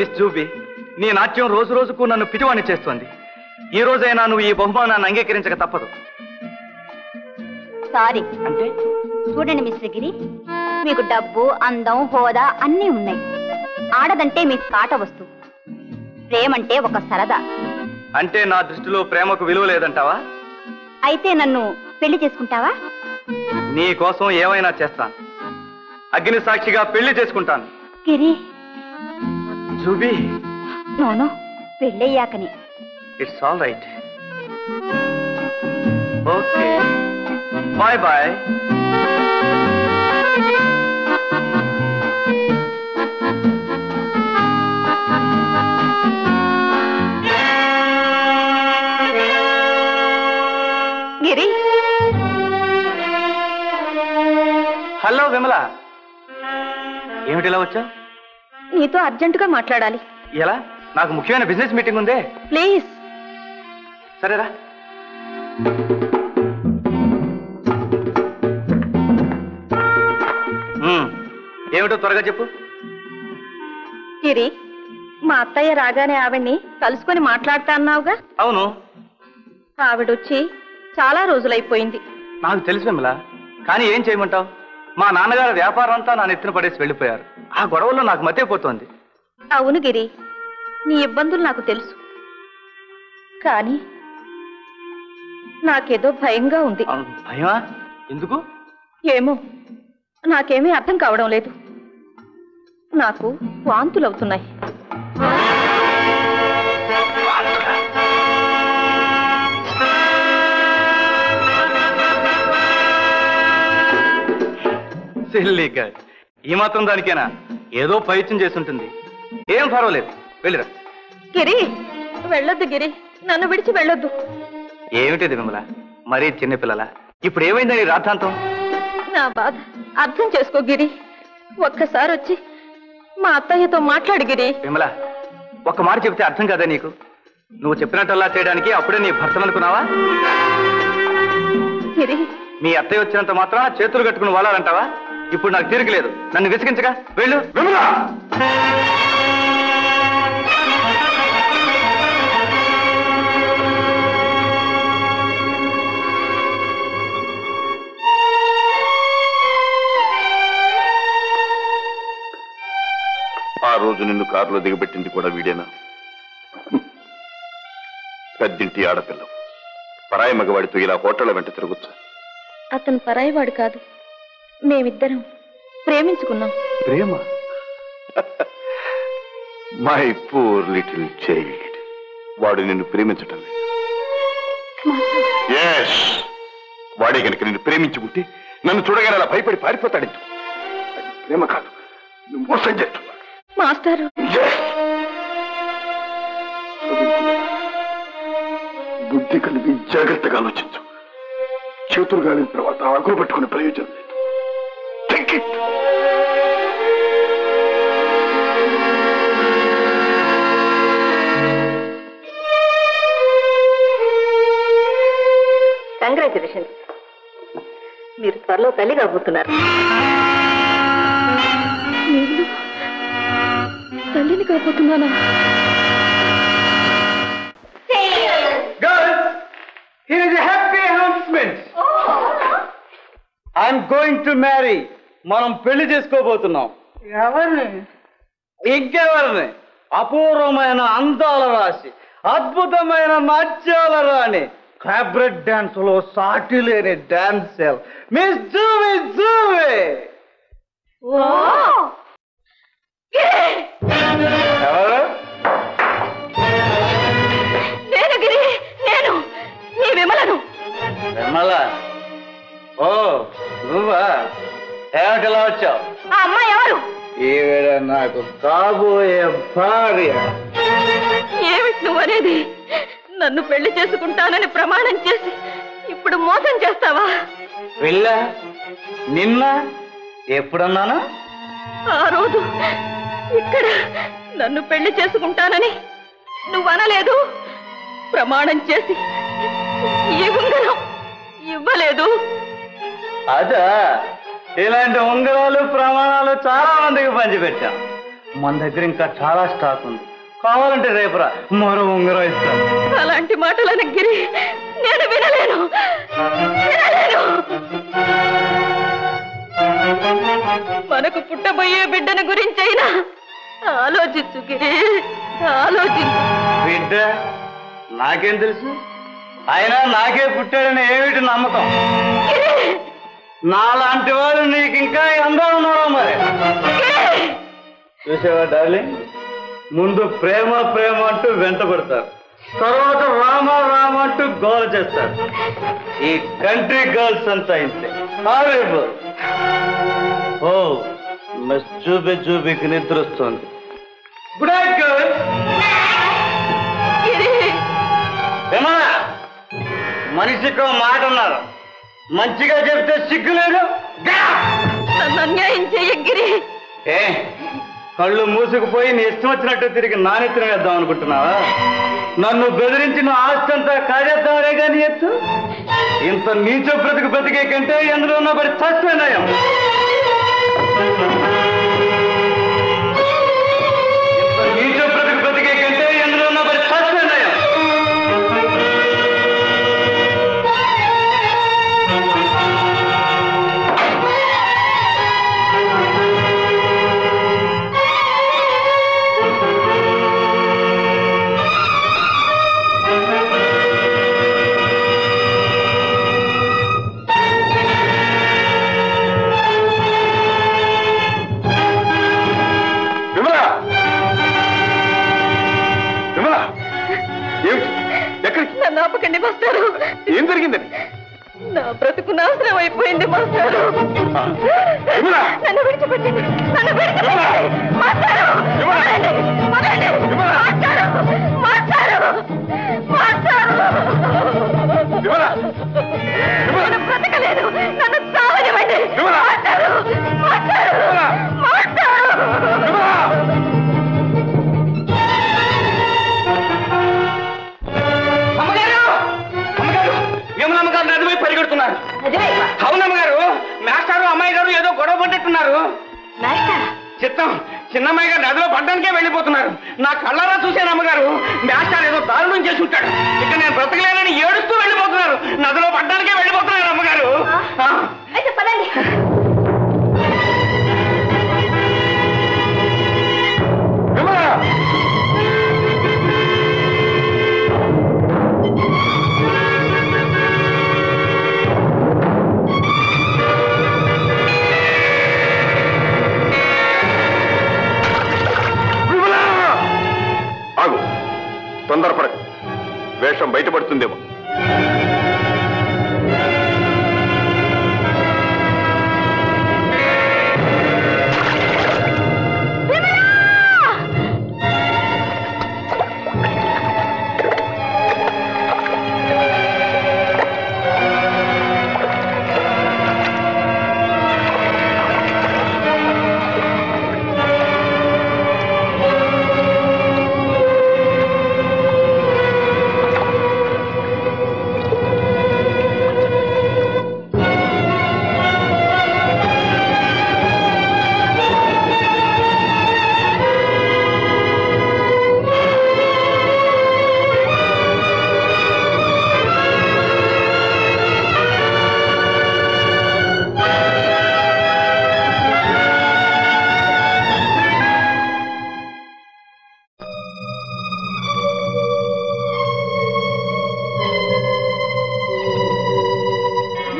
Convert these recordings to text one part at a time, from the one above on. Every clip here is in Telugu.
మిస్ జూబీ, నీ నాట్యం రోజు రోజుకు నన్ను పిటివాణ్ణి చేస్తోంది. ఈ రోజైనా నువ్వు ఈ బహుమానాన్ని అంగీకరించక తప్పదు. సారీ. అంటే చూడండి మిస్టర్ గిరి, మీకు డబ్బు, అందం, హోదా అన్నీ ఉన్నాయి. ఆడదంటే మీకు కాట వస్తువు, ప్రేమంటే ఒక సరదా. అంటే నా దృష్టిలో ప్రేమకు విలువ లేదంటావా? అయితే నన్ను పెళ్లి చేసుకుంటావా? నీ కోసం ఏమైనా చేస్తాను. అగ్ని సాక్షిగా పెళ్లి చేసుకుంటాను. గిరి. జూబీ. నోను, పెళ్ళయ్యాకని. It's all right. Okay, bye bye. Giri. Hello Vimala, ఏమిటిలా వచ్చా? నీతో అర్జెంటుగా మాట్లాడాలి. ఎలా? నాకు ముఖ్యమైన బిజినెస్ మీటింగ్ ఉందే. ప్లీజ్. సరేరా. ఏమిటో త్వరగా చెప్పు. గిరి, మా అత్తయ్య రాగానే ఆవిడ్ని కలుసుకొని మాట్లాడతా అన్నావుగా? అవును. ఆవిడొచ్చి చాలా రోజులైపోయింది. నాకు తెలుసు విమల, కానీ ఏం చేయమంటావు? మా నాన్నగారి వ్యాపారం అంతా నా నెత్తిన పడేసి వెళ్ళిపోయారు. ఆ గొడవల్లో నాకు మతిపోతోంది. అవును గిరి, నీ ఇబ్బందులు నాకు తెలుసు, కానీ నాకేదో భయంగా ఉంది. భయమా? ఎందుకు? ఏమో, నాకేమీ అర్థం కావడం లేదు. నాకు వాంతులవుతున్నాయి. ఈ మాత్రం దానికేనా? ఏదో పైత్యం చేసి ఉంటుంది. ఏం పర్వాలేదు, వెళ్ళిరా. గిరి, వెళ్ళొద్దు గిరి, నన్ను విడిచి వెళ్ళొద్దు. ఏమిటిది విమల, మరీ చిన్నపిల్లల? ఇప్పుడు ఏమైందని రాద్ధాంతం? నా బాధ అర్థం చేసుకో గిరి. ఒక్కసారి వచ్చి మా అత్తయ్యతో మాట్లాడు గిరి. విమల, ఒక్క మాట చెబితే అర్థం కదా నీకు? నువ్వు చెప్పినట్టల్లా చేయడానికి అప్పుడే నీ భర్తను అనుకున్నావా? గిరి, మీ అత్తయ్య వచ్చినంత మాత్రాన చేతులు కట్టుకుని వాలాలంటావా? ఇప్పుడు నాకు తీరిక లేదు, నన్ను విసిగించగా. వెళ్ళు విమల. ఆ రోజు నిన్ను కారులో దిగబెట్టింది కూడా వీడేనా? పెద్దింటి ఆడపిల్ల పరాయి మగవాడితో ఇలా హోటళ్ల వెంట తిరగొచ్చా? అతను పరాయివాడు కాదు, మేమిద్దరం ప్రేమించుకున్నాం. ప్రేమ? My poor little child. వాడు నిన్ను ప్రేమించటం లేదు. వాడే కనుక నిన్ను ప్రేమించుకుంటే నన్ను చూడగానే అలా భయపడి పారిపోతాడు. ప్రేమ కాదు, నువ్వు మోసం చేస్తున్నావు. మాస్టారు, బుద్ధి కలిపి జాగ్రత్తగా ఆలోచించు. చేతులు గాలిన తర్వాత ఆకులు పట్టుకునే ప్రయోజనం లేదు. కంగ్రాచులేషన్స్, మీరు త్వరలో తల్లి కాబోతున్నారు. నేను తల్లిని కాబోతున్నానా? Here is a happy announcement. I'm going to marry. మనం పెళ్లి చేసుకోబోతున్నాం. ఎవరిని? ఇంకెవరిని? అపూర్వమైన అందాల రాశి, అద్భుతమైన నాట్యాల రాణి, క్యాబ్రెట్ డాన్స్ లో సాటి లేని డాన్సర్ మిస్ జూబీ. జూబీ ఎవరు? నేను గిరి, నేను నీ విమలను. విమల? ఓ నువ్వా? ఏమిటిలా వచ్చావు? ఆ అమ్మాయి ఎవరు? ఈవిడ నాకు కాబోయే భార్య. ఏమిటి నువ్వనేది? నన్ను పెళ్లి చేసుకుంటానని ప్రమాణం చేసి ఇప్పుడు మోసం చేస్తావా? వెళ్ళ నిన్న ఎప్పుడన్నాను? ఆ రోజు ఇక్కడ నన్ను పెళ్లి చేసుకుంటానని నువ్వు అనలేదు. ప్రమాణం చేసి ఈ ఉంగరం ఇవ్వలేదు. అదా, ఇలాంటి ఉంగరాలు ప్రమాణాలు చాలా మందికి పంచిపెట్టాం. మన దగ్గర ఇంకా చాలా స్టాక్ ఉంది. కావాలంటే రేపురా మరో ఉంగరం ఇస్తాను. అలాంటి మాటలను గిరి నేను వినలేను. మనకు పుట్టబోయే బిడ్డను గురించైనా ఆలోచించు గిరి, ఆలోచించు. బిడ్డ నాకేం తెలుసు? అయినా నాకే పుట్టాడని ఏమిటి నమ్మకం? నాలాంటి వాళ్ళు నీకు ఇంకా ఎందా ఉన్నారో మరి. చూసావా డార్లింగ్, ముందు ప్రేమ ప్రేమ అంటూ వెంట పడతారు, తర్వాత రామ రామ అంటూ గోల చేస్తారు. ఈ కంట్రీ గర్ల్స్ అంతా ఇంతే. ఓ మిస్ చూపి చూపికి నిద్ర వస్తుంది. Good night girls. మనిషికి మాట అన్నారు, మంచిగా చెప్తే సిగ్గులేదు. నన్ను అన్యాయం చెయ్యగిరి. ఏ కళ్ళు మూసుకుపోయి నీ ఇష్టం వచ్చినట్టు తిరిగి నానెత్తిన వేద్దాం అనుకుంటున్నావా? నన్ను బెదిరించి నువ్వు ఆస్తి అంతా కాజేద్దామనే కానీ ఎత్తు. ఇంత నీచ బ్రతికే కంటే ఎందులో ఉన్న మరి చచ్చిపోయినాయం. ఇంత నీచ బ్రతికే కంటే ఎందులో ఉన్న మరి చచ్చిపోయినాయం. నాపకండి మాస్టారు. ఏం జరిగిందని? నా బ్రతుకు నాశనం అయిపోయింది మాస్టారు. నన్ను విడిచిపెట్టండి, నన్ను విడిచిపెట్టండి మాస్టారు. నేను బ్రతకలేదు, నన్ను చావనివ్వండి మాస్టారు. విమలమ్మగారు నదిపై పరిగెడుతున్నారు. అవునమ్మగారు, మాస్టారు అమ్మాయి గారు ఏదో గొడవ పడ్డట్టున్నారు. చిత్తం చిన్నమ్మాయి గారు నదిలో పడ్డానికే వెళ్ళిపోతున్నారు. నా కళ్ళారా చూశాను అమ్మగారు. మాస్టర్ ఏదో దారుణం చేసి ఉంటాడు. ఇక్కడ నేను బ్రతకలేనని ఏడుస్తూ వెళ్ళిపోతున్నారు. నదిలో పడ్డానికే వెళ్ళిపోతున్నారు అమ్మగారు. అయితే పదండి. ఆగు, తొందరపడకు. వేషం బయటపడుతుందేమో.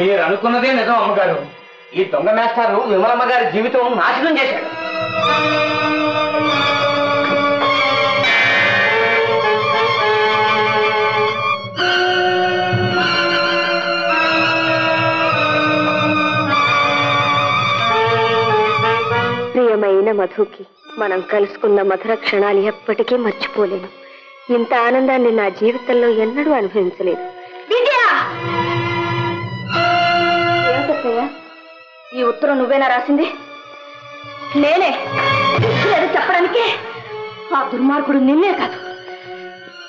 మీరు అనుకున్నదే నిజం అమ్మగారు. ఈ దొంగ మాస్టారు విమలమ్మ గారి జీవితం నాశనం చేశాడు. ప్రియమైన మధుకి మనం కలుసుకున్న మధుర క్షణాలు ఎప్పటికీ మర్చిపోలేను. ఇంత ఆనందాన్ని నా జీవితంలో ఎన్నడూ అనుభవించలేదు. ఈ ఉత్తరం నువ్వేనా రాసింది? నేనే. చెప్పడానికి ఆ దుర్మార్గుడు నిన్నే కాదు,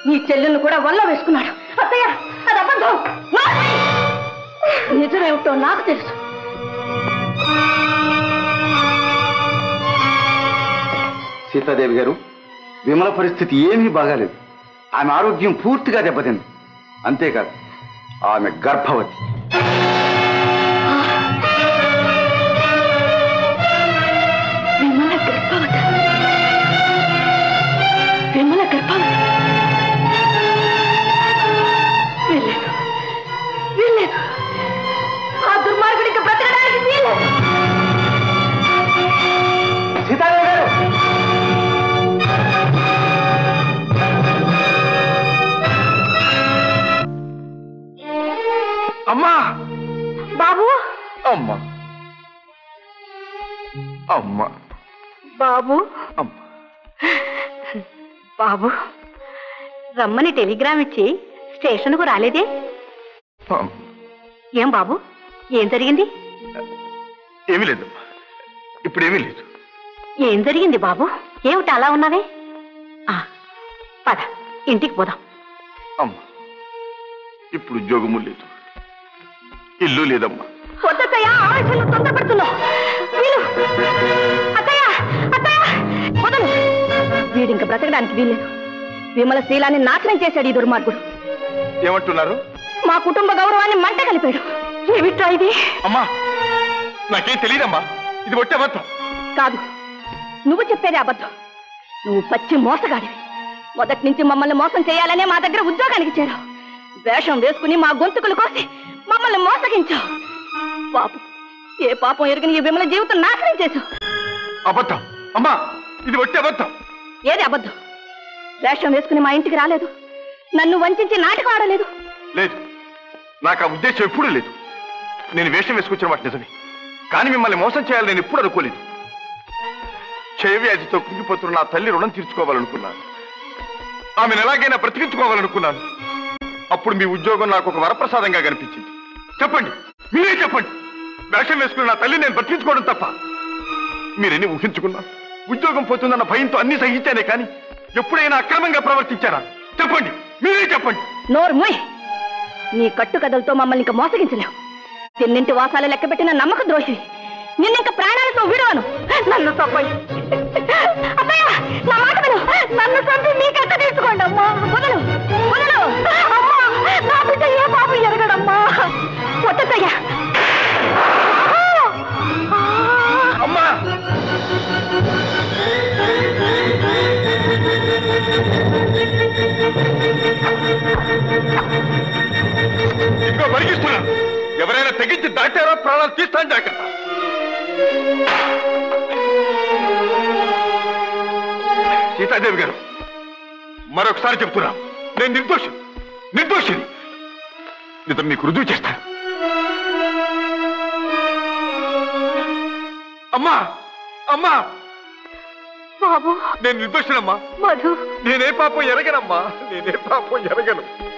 నీ చెల్లెలను కూడా వల్ల వేసుకున్నాడు. అత్తయ్య, అది అబద్ధం. నిజమేమిటో నాకు తెలుసు. సీతాదేవి గారు, విమల పరిస్థితి ఏమీ బాగాలేదు. ఆమె ఆరోగ్యం పూర్తిగా దెబ్బతింది. అంతేకాదు, ఆమె గర్భవతి. విమల గర్భవతి. విమల గర్భవతి. వీల్లేదు, వీల్లేదు. ఆ దుర్మార్గుడికి బ్రతకడానికి వీల్లేదు. సీతాదేవి గారు, అమ్మా! బాబు, అమ్మా! అమ్మా! బాబు, అమ్మా! బాబు, రమ్మని టెలిగ్రామ్ ఇచ్చి స్టేషన్కు రాలేదే? అమ్మా! ఏం బాబు, ఏం జరిగింది? ఏమీ లేదమ్మా, ఇప్పుడేమీ లేదు. ఏం జరిగింది బాబు? ఏమిటి అలా ఉన్నావే? పద, ఇంటికి పోదాం. అమ్మా, ఇప్పుడు ఉద్యోగము లేదు, ఇల్లు లేదమ్మా. వద్దయ్య, ఆవేశంలో తొందరపడుతున్నావు. అత్తయ్య, అత్తయ్య, వదలు. వీడింక బ్రతకడానికి వీల్లేదు. విమల శీలాన్ని నాశనం చేశాడు ఈ దుర్మార్గుడు. ఏమంటున్నారు? మా కుటుంబ గౌరవాన్ని మంట కలిపాడు. ఏమిట్రా ఇది? అమ్మా, నాకేం తెలియదమ్మా, ఇది ఒట్టి అబద్ధం. కాదు, నువ్వు చెప్పేది అబద్ధం. నువ్వు పచ్చి మోసగాడివి. మొదటి నుంచి మమ్మల్ని మోసం చేయాలనే మా దగ్గర ఉద్యోగానికి చేరావు. వేషం వేసుకుని మా గొంతుకులు కోసి మమ్మల్ని మోసగించావు. పాపం, ఏ పాపం ఎరుగని ఈ విమల జీవితం నాశనం చేశావు. అబద్ధం అమ్మా, ఇది ఒట్టి అబద్ధం. ఏది అబద్ధం? వేషం వేసుకుని మా ఇంటికి రాలేదు, నన్ను వంచి నాటకం ఆడలేదు. లేదు, నాకు ఆ ఉద్దేశం ఎప్పుడూ లేదు. నేను వేషం వేసుకొచ్చిన మాట నిజమే, కానీ మిమ్మల్ని మోసం చేయాలని నేను ఎప్పుడు అనుకోలేదు. క్షయవ్యాధితో కుంగిపోతున్న నా తల్లి రుణం తీర్చుకోవాలనుకున్నాను. ఆమెను ఎలాగైనా బ్రతికించుకోవాలనుకున్నాను. అప్పుడు మీ ఉద్యోగం నాకు ఒక వరప్రసాదంగా కనిపించింది. చెప్పండి, మీరే చెప్పండి, వేషం వేసుకుని నా తల్లి నేను బ్రతికించుకోవడం తప్ప మీరెన్ని ఊహించుకున్నా? ఉద్యోగం పోతుందన్న భయంతో అన్ని సహించానే కానీ ఎప్పుడైనా అక్రమంగా ప్రవర్తించారా? చెప్పండి, మీరే చెప్పండి. నోరు మూయ్. నీ కట్టుకథలతో మమ్మల్ని ఇంకా మోసగించలేవు. తిన్నింటి వాసాలు లెక్క పెట్టిన నమ్మక ద్రోషి. నిన్నింక ప్రాణాలతో విడవను. నన్ను తప్పై అత్తయ్య, నా మాట విను. నన్ను చంపి మీ కట్ట తీసుకోండి అమ్మా. వదలు, వదలు అమ్మా. నా బిడ్డ ఏ పాపం ఎరగడమ్మా. వద్దయ్య. అమ్మా! ఇంకో మరిగిస్తున్నా. ఎవరైనా తెగించి దాటారో ప్రాణాలు తీస్తాను జాగ్రత్త. సీతాదేవి గారు, మరొకసారి చెప్తున్నా, నేను నిర్దోషిని. నిజం మీకు రుజువు చేస్తాను. అమ్మా, అమ్మా, బాబు, నేను నిర్దోషినమ్మా. మధు, నేనే పాపం ఎరగనమ్మా, నేనే పాపం ఎరగను.